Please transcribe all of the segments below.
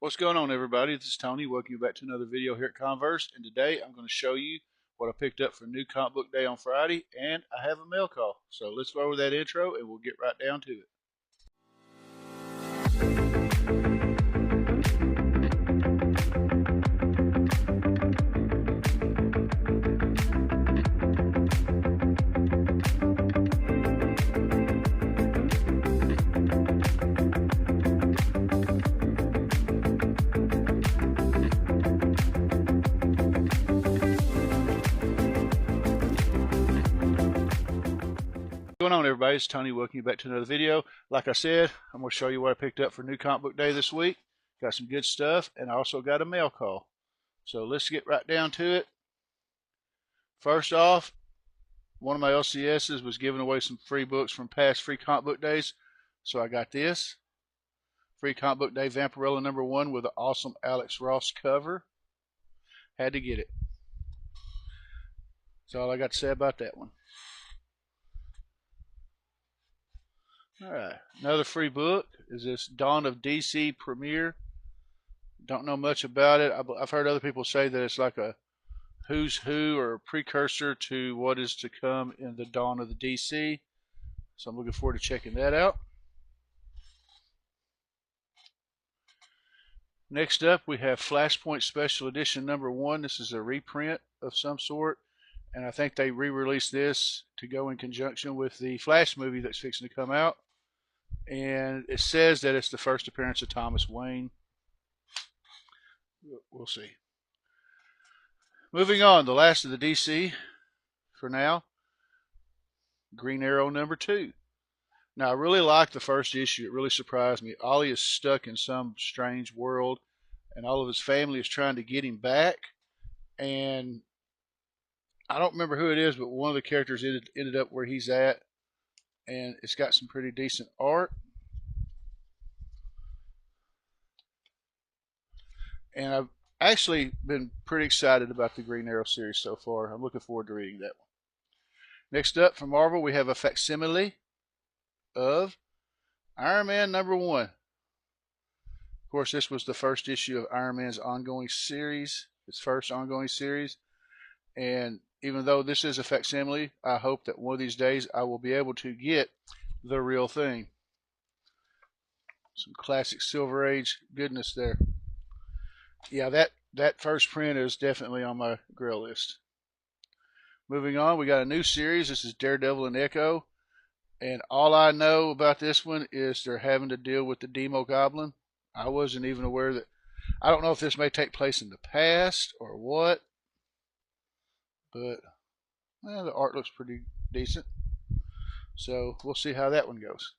What's going on, everybody? This is Tony. Welcome you back to another video here at Converse. And today I'm going to show you what I picked up for New Comic Book Day on Friday, and I have a mail call. So let's go over that intro and we'll get right down to it. What's going on, everybody? It's Tony. Welcome you back to another video. Like I said, I'm going to show you what I picked up for New Comic Book Day this week. Got some good stuff, and I also got a mail call. So let's get right down to it. First off, one of my LCSs was giving away some free books from past free comic book days. So I got this. Free Comic Book Day Vampirella #1 with an awesome Alex Ross cover. Had to get it. That's all I got to say about that one. Alright, another free book is this Dawn of DC premiere. Don't know much about it. I've heard other people say that it's like a who's who or a precursor to what is to come in the Dawn of the DC. So I'm looking forward to checking that out. Next up, we have Flashpoint Special Edition #1. This is a reprint of some sort, and I think they re-released this to go in conjunction with the Flash movie that's fixing to come out. And it says that it's the first appearance of Thomas Wayne. We'll see. Moving on, the last of the DC for now. Green Arrow #2. Now, I really liked the first issue. It really surprised me. Ollie is stuck in some strange world, and all of his family is trying to get him back. And I don't remember who it is, but one of the characters ended up where he's at. And it's got some pretty decent art. And I've actually been pretty excited about the Green Arrow series so far. I'm looking forward to reading that one. Next up from Marvel, we have a facsimile of Iron Man #1. Of course, this was the first issue of Iron Man's ongoing series, its first ongoing series. And even though this is a facsimile, I hope that one of these days I will be able to get the real thing. Some classic Silver Age goodness there. Yeah, that first print is definitely on my grail list. Moving on, we got a new series. This is Daredevil and Echo. And all I know about this one is they're having to deal with the Demo Goblin. I wasn't even aware that. I don't know if this may take place in the past or what. But the art looks pretty decent. So we'll see how that one goes.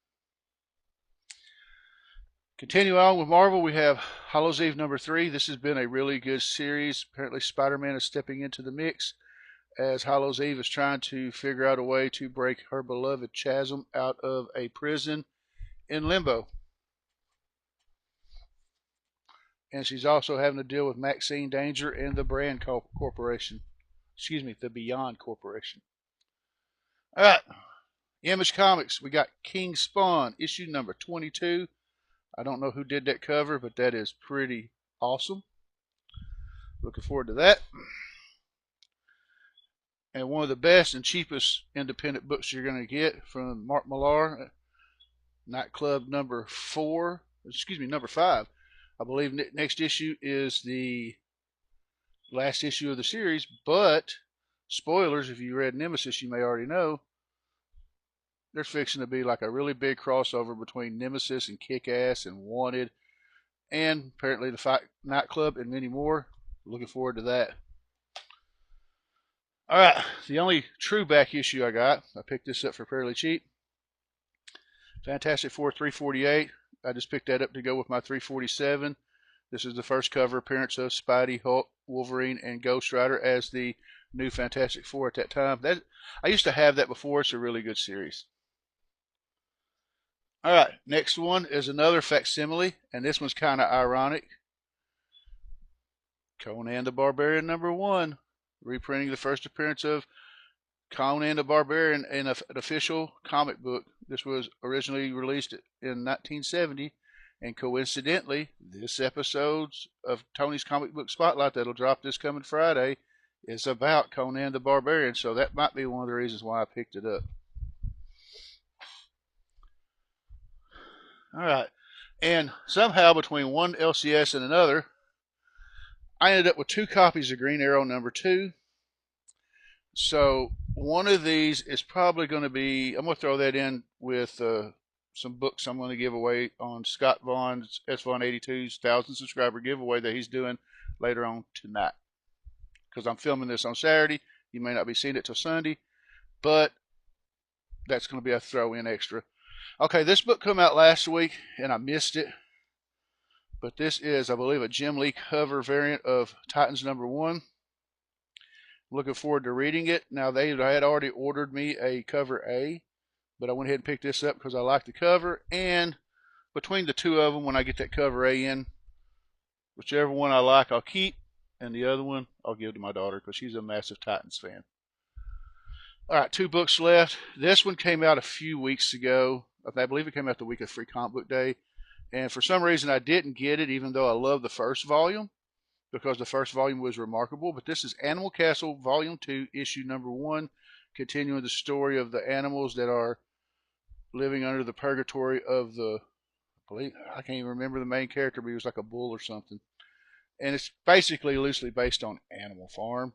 Continue on with Marvel, we have Hallows Eve #3. This has been a really good series. Apparently Spider-Man is stepping into the mix as Hallows Eve is trying to figure out a way to break her beloved Chasm out of a prison in Limbo. And she's also having to deal with Maxine Danger and the Brand Corporation. Excuse me, the Beyond Corporation. All right, Image Comics. We got King Spawn, issue #22. I don't know who did that cover, but that is pretty awesome. Looking forward to that. And one of the best and cheapest independent books you're going to get from Mark Millar, Nightclub #5. I believe next issue is the last issue of the series, but spoilers, if you read Nemesis, you may already know there's fixing to be like a really big crossover between Nemesis and Kick-Ass and Wanted, and apparently the Fight Nightclub and many more. Looking forward to that. All right, the only true back issue I got, I picked this up for fairly cheap. Fantastic Four 348. I just picked that up to go with my 347. This is the first cover appearance of Spidey, Hulk, Wolverine, and Ghost Rider as the new Fantastic Four at that time. I used to have that before. It's a really good series. All right, next one is another facsimile, and this one's kind of ironic. Conan the Barbarian #1, reprinting the first appearance of Conan the Barbarian in an official comic book. This was originally released in 1970 And coincidentally, this episode of Tony's Comic Book Spotlight that'll drop this coming Friday is about Conan the Barbarian, so that might be one of the reasons why I picked it up. All right. And somehow between one LCS and another, I ended up with 2 copies of Green Arrow #2. So one of these is probably going to be, I'm going to throw that in with some books I'm going to give away on Scott Vaughn's S-Vaughn82's 1,000 subscriber giveaway that he's doing later on tonight. Because I'm filming this on Saturday. You may not be seeing it till Sunday, but that's going to be a throw-in extra. Okay, this book came out last week, and I missed it. But this is, I believe, a Jim Lee cover variant of Titans #1. Looking forward to reading it. Now, they had already ordered me a cover A, but I went ahead and picked this up because I like the cover. And between the 2 of them, when I get that cover A in, whichever one I like, I'll keep. And the other one, I'll give to my daughter because she's a massive Titans fan. All right, 2 books left. This one came out a few weeks ago. I believe it came out the week of Free Comic Book Day. And for some reason, I didn't get it, even though I love the first volume, because the first volume was remarkable. But this is Animal Castle, Volume 2, Issue #1, continuing the story of the animals that are living under the purgatory of I can't even remember the main character, but he was like a bull or something. And it's basically loosely based on Animal Farm.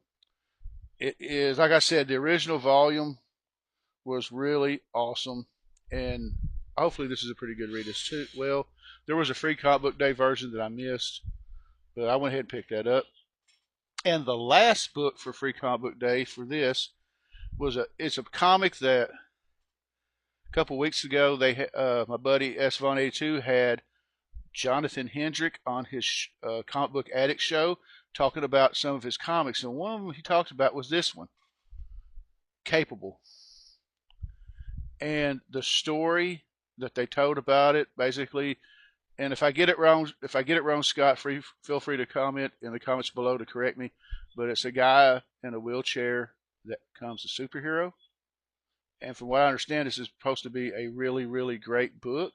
It is, like I said, the original volume was really awesome, and hopefully this is a pretty good read as well. There was a Free Comic Book Day version that I missed, but I went ahead and picked that up. And the last book for Free Comic Book Day for this it's a comic that a couple weeks ago my buddy S-Vaughn82 had Jonathan Hendrick on his Comic Book Addict show talking about some of his comics, and one of them he talked about was this one, Capable. And the story that they told about it, basically, and if I get it wrong, Scott, feel free to comment in the comments below to correct me. But it's a guy in a wheelchair that becomes a superhero. And from what I understand, this is supposed to be a really, really great book.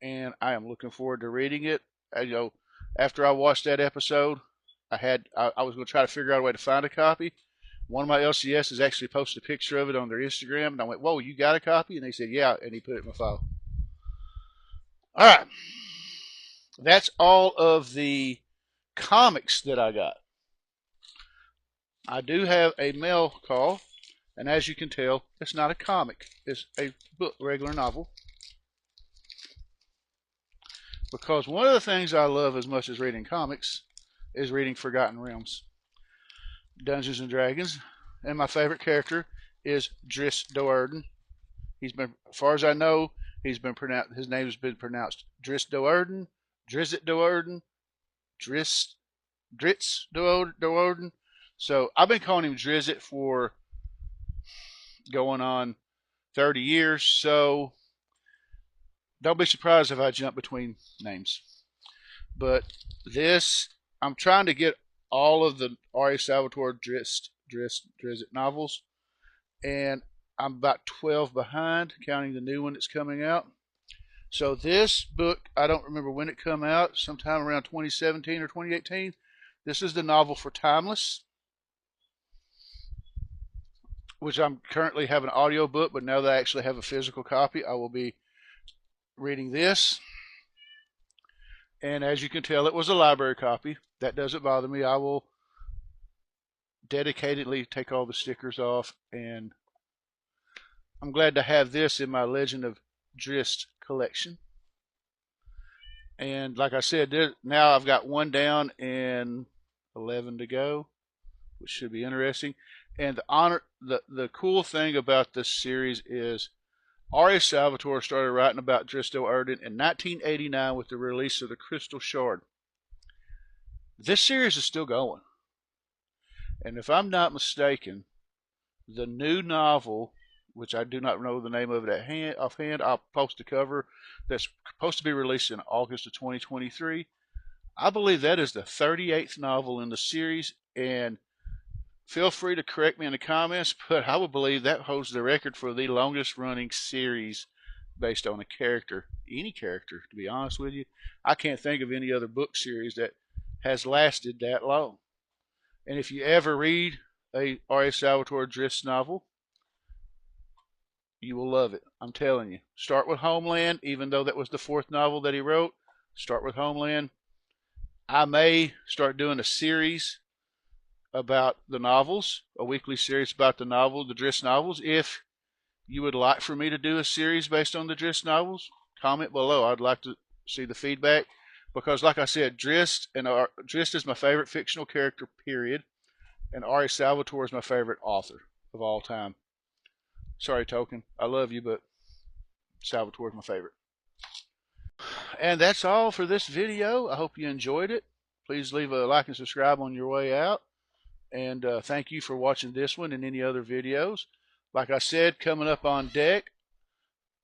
And I am looking forward to reading it. After I watched that episode, I was going to try to figure out a way to find a copy. One of my LCSs actually posted a picture of it on their Instagram, and I went, "Whoa, you got a copy?" And they said, "Yeah," and he put it in my file. All right, that's all of the comics that I got. I do have a mail call, and as you can tell, it's not a comic. It's a book, regular novel. Because one of the things I love as much as reading comics is reading Forgotten Realms, Dungeons and Dragons, and my favorite character is Drizzt Do'Urden. He's been, as far as I know, his name has been pronounced Drizzt Do'Urden, Drizzt Do'Urden, Dritz Do'Urden. So I've been calling him Drizzt for going on 30 years. So don't be surprised if I jump between names. But this, I'm trying to get all of the R.A. Salvatore Drizzt novels, and I'm about 12 behind, counting the new one that's coming out. So this book, I don't remember when it came out, sometime around 2017 or 2018. This is the novel for Timeless, which I'm currently have an audio book, but now that I actually have a physical copy, I will be reading this. And as you can tell, it was a library copy. That doesn't bother me. I will dedicatedly take all the stickers off, and I'm glad to have this in my Legend of Drizzt collection. And like I said, now I've got one down and 11 to go, which should be interesting. And the cool thing about this series is R.A. Salvatore started writing about Drizzt Do'Urden in 1989 with the release of the Crystal Shard. This series is still going. And if I'm not mistaken, the new novel, which I do not know the name of it offhand, I'll post a cover, that's supposed to be released in August of 2023. I believe that is the 38th novel in the series, and feel free to correct me in the comments, but I would believe that holds the record for the longest running series based on a character, any character, to be honest with you. I can't think of any other book series that has lasted that long. And if you ever read a R.A. Salvatore Drizzt novel, you will love it. I'm telling you. Start with Homeland, even though that was the fourth novel that he wrote. Start with Homeland. I may start doing a series about the novels, a weekly series about the Drizzt novels. If you would like for me to do a series based on the Drizzt novels, comment below. I'd like to see the feedback because, like I said, Drizzt is my favorite fictional character, period, and R.A. Salvatore is my favorite author of all time. Sorry, Tolkien, I love you, but Salvatore is my favorite. And that's all for this video. I hope you enjoyed it. Please leave a like and subscribe on your way out. And thank you for watching this one and any other videos. Like I said, coming up on deck,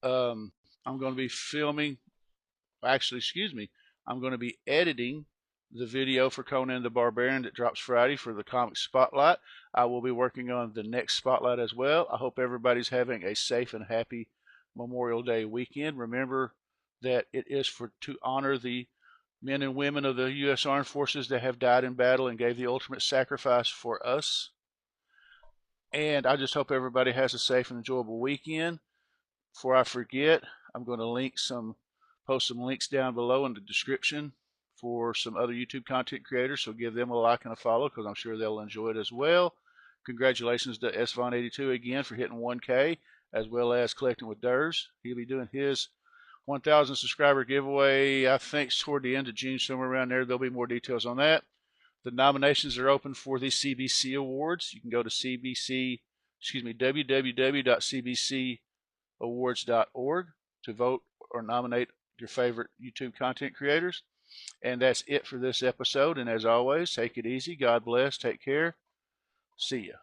I'm going to be filming, actually, excuse me, I'm going to be editing the video for Conan the Barbarian that drops Friday for the Comic Spotlight. I will be working on the next Spotlight as well. I hope everybody's having a safe and happy Memorial Day weekend. Remember that it is to honor the men and women of the U.S. Armed Forces that have died in battle and gave the ultimate sacrifice for us. And I just hope everybody has a safe and enjoyable weekend. Before I forget, I'm going to post some links down below in the description for some other YouTube content creators. So give them a like and a follow because I'm sure they'll enjoy it as well. Congratulations to SVon82 again for hitting 1K, as well as Collecting with Durs. He'll be doing his 1,000 subscriber giveaway, I think, toward the end of June, somewhere around there. There'll be more details on that. The nominations are open for the CBC Awards. You can go to www.cbcawards.org to vote or nominate your favorite YouTube content creators. And that's it for this episode. And as always, take it easy. God bless. Take care. See ya.